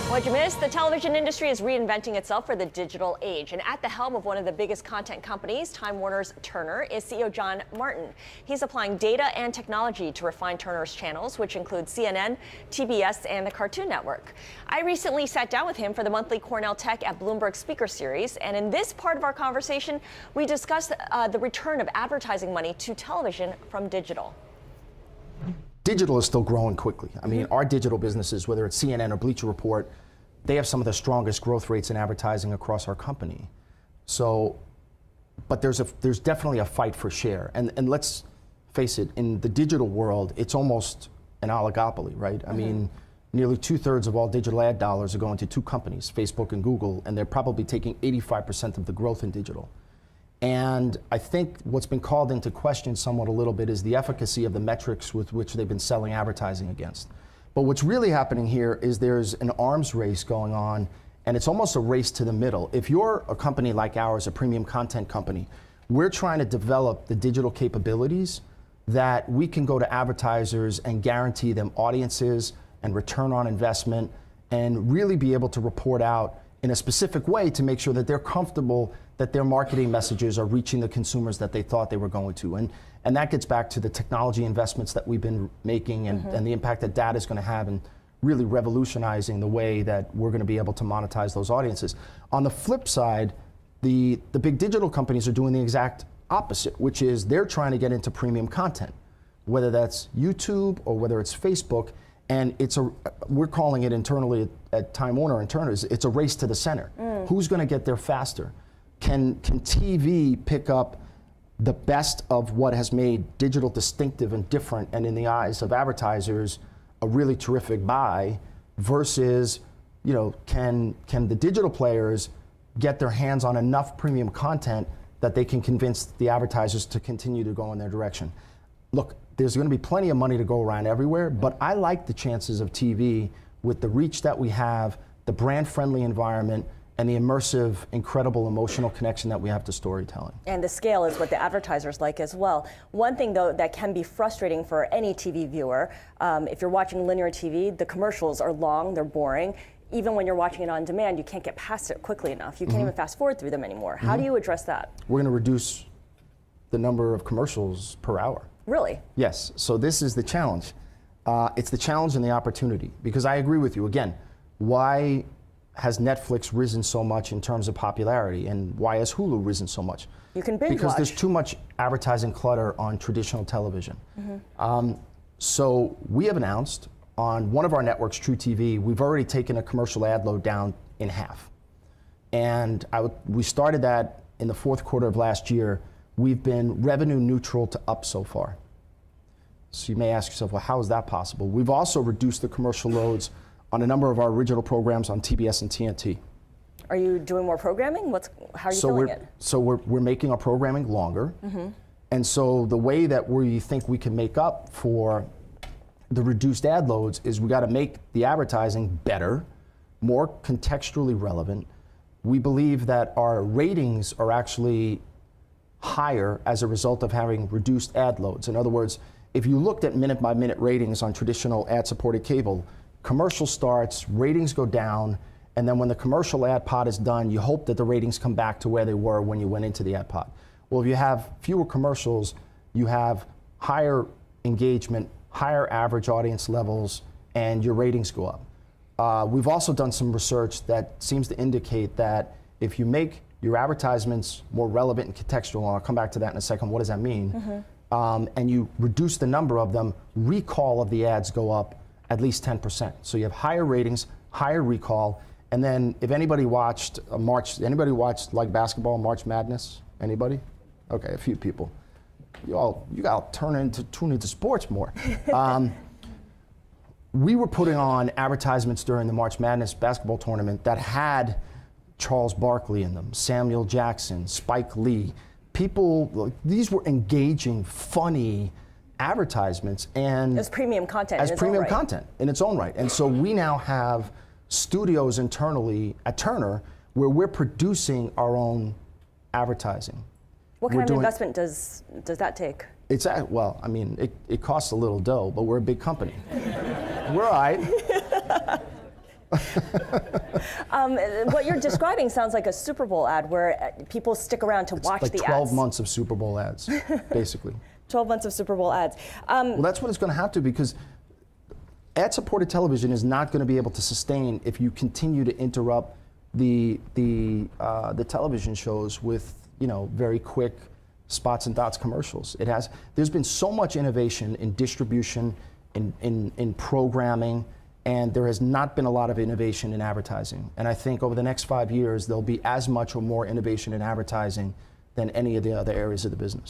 What'd you miss? The television industry is reinventing itself for the digital age. And at the helm of one of the biggest content companies, Time Warner's Turner, is CEO John Martin. He's applying data and technology to refine Turner's channels, which include CNN, TBS, and the Cartoon Network. I recently sat down with him for the monthly Cornell Tech at Bloomberg Speaker Series. And in this part of our conversation, we discussed the return of advertising money to television from digital. Digital is still growing quickly. I mean, our digital businesses, whether it's CNN or Bleacher Report, they have some of the strongest growth rates in advertising across our company. So, but there's definitely a fight for share. And let's face it, in the digital world, it's almost an oligopoly, right? I mean, nearly 2/3 of all digital ad dollars are going to two companies, Facebook and Google, and they're probably taking 85% of the growth in digital. And I think what's been called into question somewhat a little bit is the efficacy of the metrics with which they've been selling advertising against. But what's really happening here is there's an arms race going on, and it's almost a race to the middle. If you're a company like ours, a premium content company, we're trying to develop the digital capabilities that we can go to advertisers and guarantee them audiences and return on investment and really be able to report out in a specific way to make sure that they're comfortable that their marketing messages are reaching the consumers that they thought they were going to. And that gets back to the technology investments that we've been making and the impact that data is going to have in really revolutionizing the way that we're going to be able to monetize those audiences. On the flip side, the big digital companies are doing the exact opposite, which is they're trying to get into premium content, whether that's YouTube or whether it's Facebook. And we're calling it internally at Time Warner and Turner, it's a race to the center. Who's going to get there faster? Can TV pick up the best of what has made digital distinctive and different, and in the eyes of advertisers, a really terrific buy, versus, can the digital players get their hands on enough premium content that they can convince the advertisers to continue to go in their direction? Look, there's going to be plenty of money to go around everywhere, but I like the chances of TV with the reach that we have, the brand-friendly environment, and the immersive, incredible emotional connection that we have to storytelling. And the scale is what the advertisers like as well. One thing, though, that can be frustrating for any TV viewer, if you're watching linear TV, the commercials are long, they're boring. Even when you're watching it on demand, you can't get past it quickly enough. You can't even fast forward through them anymore. How do you address that? We're going to reduce the number of commercials per hour. Really? Yes, so this is the challenge. It's the challenge and the opportunity, because I agree with you. Again, why has Netflix risen so much in terms of popularity, and why has Hulu risen so much? You can binge Because watch. there's too much advertising clutter on traditional television. So we have announced on one of our networks, True TV, we've already taken a commercial ad load down in half. And we started that in the fourth quarter of last year. We've been revenue neutral to up so far. So you may ask yourself, well, how is that possible? We've also reduced the commercial loads on a number of our original programs on TBS and TNT. Are you doing more programming? How are you doing it? So we're making our programming longer. And so the way that we think we can make up for the reduced ad loads is we got to make the advertising better, more contextually relevant. We believe that our ratings are actually higher as a result of having reduced ad loads. In other words, if you looked at minute-by-minute ratings on traditional ad-supported cable, commercial starts, ratings go down, and then when the commercial ad pod is done, you hope that the ratings come back to where they were when you went into the ad pod. Well, if you have fewer commercials, you have higher engagement, higher average audience levels, and your ratings go up. We've also done some research that seems to indicate that if you make your advertisements more relevant and contextual, and I'll come back to that in a second, what does that mean? And you reduce the number of them, recall of the ads go up at least 10%. So you have higher ratings, higher recall, and then if anybody watched like basketball, March Madness? Anybody? Okay, a few people. You got to tune into sports more. We were putting on advertisements during the March Madness basketball tournament that had Charles Barkley in them, Samuel Jackson, Spike Lee. These were engaging, funny advertisements, and as premium content content in its own right. And so we now have studios internally at Turner where we're producing our own advertising. What kind of investment does that take? Well, I mean, it costs a little dough, but we're a big company. We're all right. What you're describing sounds like a Super Bowl ad where people stick around to watch like the 12 ads. months of Super Bowl ads, basically. 12 months of Super Bowl ads. Well, that's what it's going to have to, because ad-supported television is not going to be able to sustain if you continue to interrupt the television shows with, you know, very quick spots and dots commercials. There's been so much innovation in distribution, in programming, and there has not been a lot of innovation in advertising. And I think over the next 5 years, there'll be as much or more innovation in advertising than any of the other areas of the business.